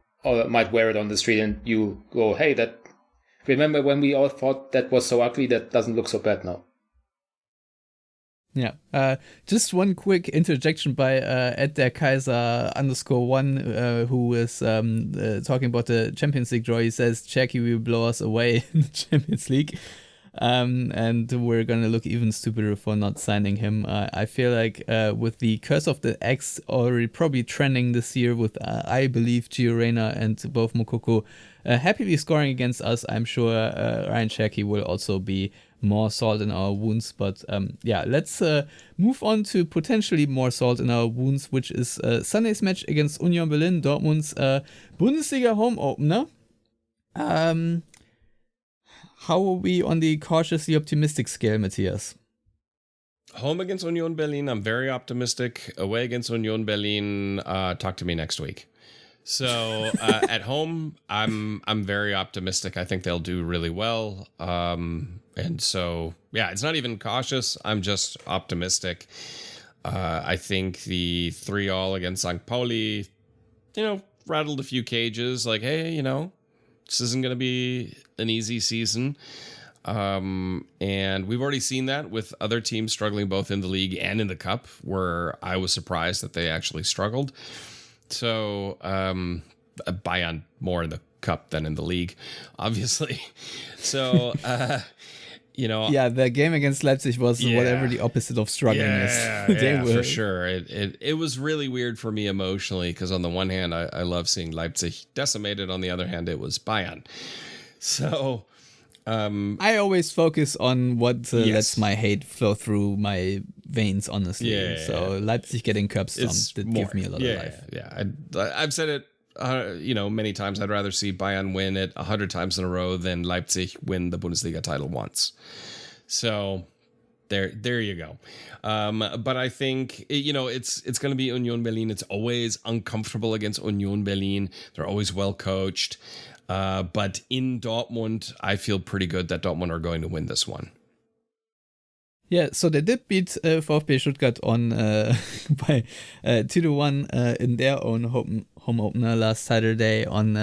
might wear it on the street and you go, hey, remember when we all thought that was so ugly? That doesn't look so bad now.
Yeah. Just one quick interjection by @derkaiser_1, who is talking about the Champions League draw. He says Cherky will blow us away in the Champions League. And we're gonna look even stupider for not signing him. I feel like with the Curse of the X already probably trending this year, with I believe Gio Reyna and both Moukoko happily scoring against us, I'm sure Ryan Cherky will also be more salt in our wounds. But let's move on to potentially more salt in our wounds, which is Sunday's match against Union Berlin, Dortmund's Bundesliga home opener. How are we on the cautiously optimistic scale, Matthias?
Home against Union Berlin, I'm very optimistic. Away against Union Berlin, talk to me next week. So at home, I'm very optimistic. I think they'll do really well. And so, it's not even cautious. I'm just optimistic. I think the 3-3 against St. Pauli, rattled a few cages. Like, hey, this isn't going to be an easy season. And we've already seen that with other teams struggling both in the league and in the cup, where I was surprised that they actually struggled. So Bayern more in the cup than in the league, obviously. So,
the game against Leipzig was whatever the opposite of struggling is.
For sure. It was really weird for me emotionally, because on the one hand, I love seeing Leipzig decimated. On the other hand, it was Bayern. So
I always focus on what lets my hate flow through my veins, honestly. Leipzig getting curb stomped did give me a lot of life.
I've said it many times. I'd rather see Bayern win it 100 times in a row than Leipzig win the Bundesliga title once. So there you go. But I think it's going to be Union Berlin. It's always uncomfortable against Union Berlin. They're always well coached. But in Dortmund, I feel pretty good that Dortmund are going to win this one.
Yeah, so they did beat VfB Stuttgart on by 2-1 in their own home opener last Saturday on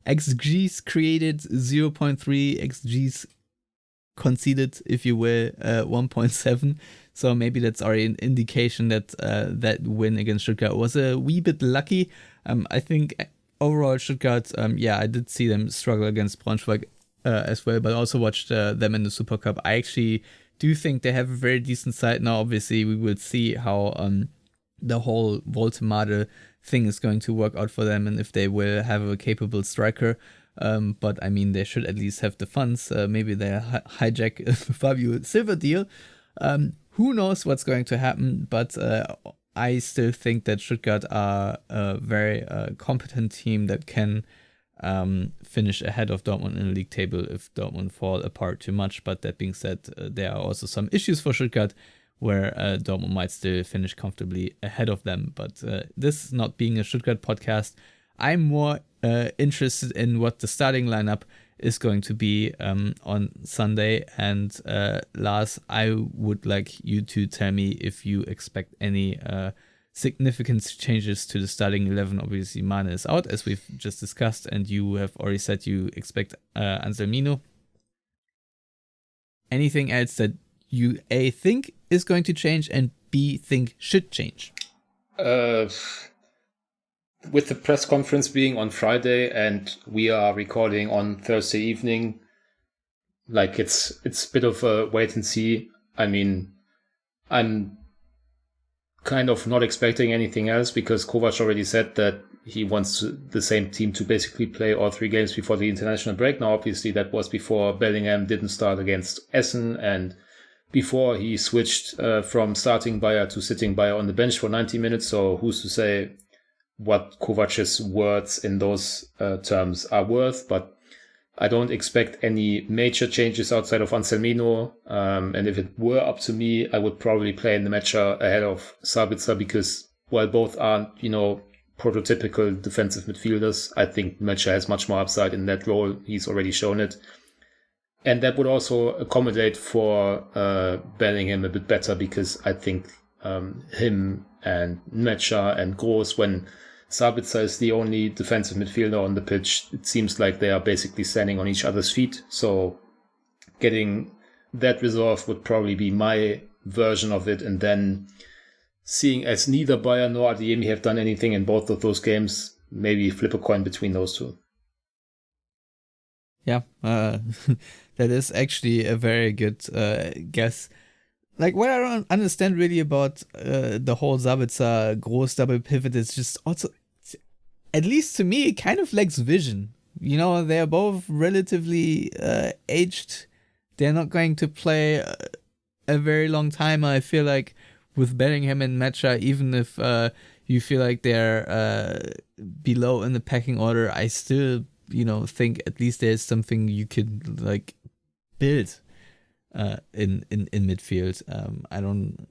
XGs created 0.3, XGs conceded, if you will, 1.7. So maybe that's already an indication that that win against Stuttgart was a wee bit lucky. I think overall, Stuttgart, I did see them struggle against Braunschweig as well, but also watched them in the Super Cup. I actually do think they have a very decent side now. Obviously, we will see how the whole Voltemade thing is going to work out for them and if they will have a capable striker. But I mean, they should at least have the funds. Maybe they hijack Fabio Silva deal. Who knows what's going to happen, but I still think that Stuttgart are a very competent team that can finish ahead of Dortmund in the league table if Dortmund fall apart too much. But that being said, there are also some issues for Stuttgart where Dortmund might still finish comfortably ahead of them. But this not being a Stuttgart podcast, I'm more interested in what the starting lineup is going to be on Sunday. And Lars, I would like you to tell me if you expect any significant changes to the starting 11. Obviously, Mane is out, as we've just discussed, and you have already said you expect Anselino. Anything else that you A, think is going to change and B, think should change?
With the press conference being on Friday and we are recording on Thursday evening, like it's a bit of a wait and see. I mean, I'm kind of not expecting anything else because Kovac already said that he wants the same team to basically play all 3 games before the international break. Now, obviously, that was before Bellingham didn't start against Essen and before he switched from starting Bayer to sitting Bayer on the bench for 90 minutes. So who's to say what Kovac's words in those terms are worth, but I don't expect any major changes outside of Anselino. And if it were up to me, I would probably play in the matchup ahead of Sabitzer because while both aren't, prototypical defensive midfielders, I think Mecha has much more upside in that role. He's already shown it. And that would also accommodate for Bellingham a bit better because I think him and Mecha and Groß, when Sabitzer is the only defensive midfielder on the pitch, it seems like they are basically standing on each other's feet. So getting that resolved would probably be my version of it. And then seeing as neither Bayern nor Adeyemi have done anything in both of those games, maybe flip a coin between those two.
Yeah, that is actually a very good guess. Like, what I don't understand really about the whole Sabitzer Groß double pivot is just also, at least to me, it kind of lacks vision. They're both relatively aged. They're not going to play a very long time. I feel like with Bellingham and Mecha, even if you feel like they're below in the pecking order, I still, think at least there's something you could like build in midfield. I don't,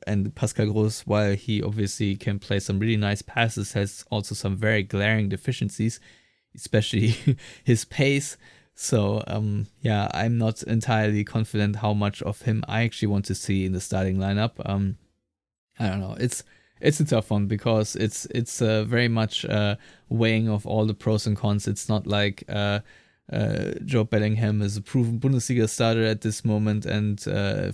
and Pascal Groß, while he obviously can play some really nice passes, has also some very glaring deficiencies, especially his pace. So, I'm not entirely confident how much of him I actually want to see in the starting lineup. I don't know. It's a tough one because it's very much weighing of all the pros and cons. It's not like Joe Bellingham is a proven Bundesliga starter at this moment, and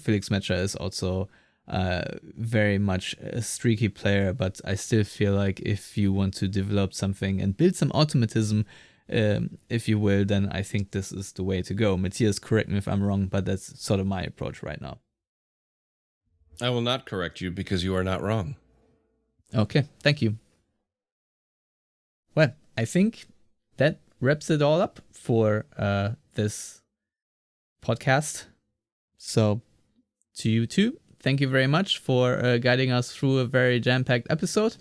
Felix Mecha is also very much a streaky player. But I still feel like if you want to develop something and build some automatism, if you will, then I think this is the way to go. Matthias, correct me if I'm wrong, but that's sort of my approach right now.
I will not correct you because you are not wrong.
Okay, thank you. Well, I think that wraps it all up for this podcast. So, to you too, thank you very much for guiding us through a very jam-packed episode.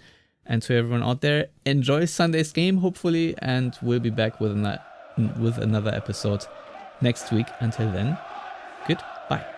And to everyone out there, enjoy Sunday's game, hopefully, and we'll be back with another episode next week. Until then, goodbye.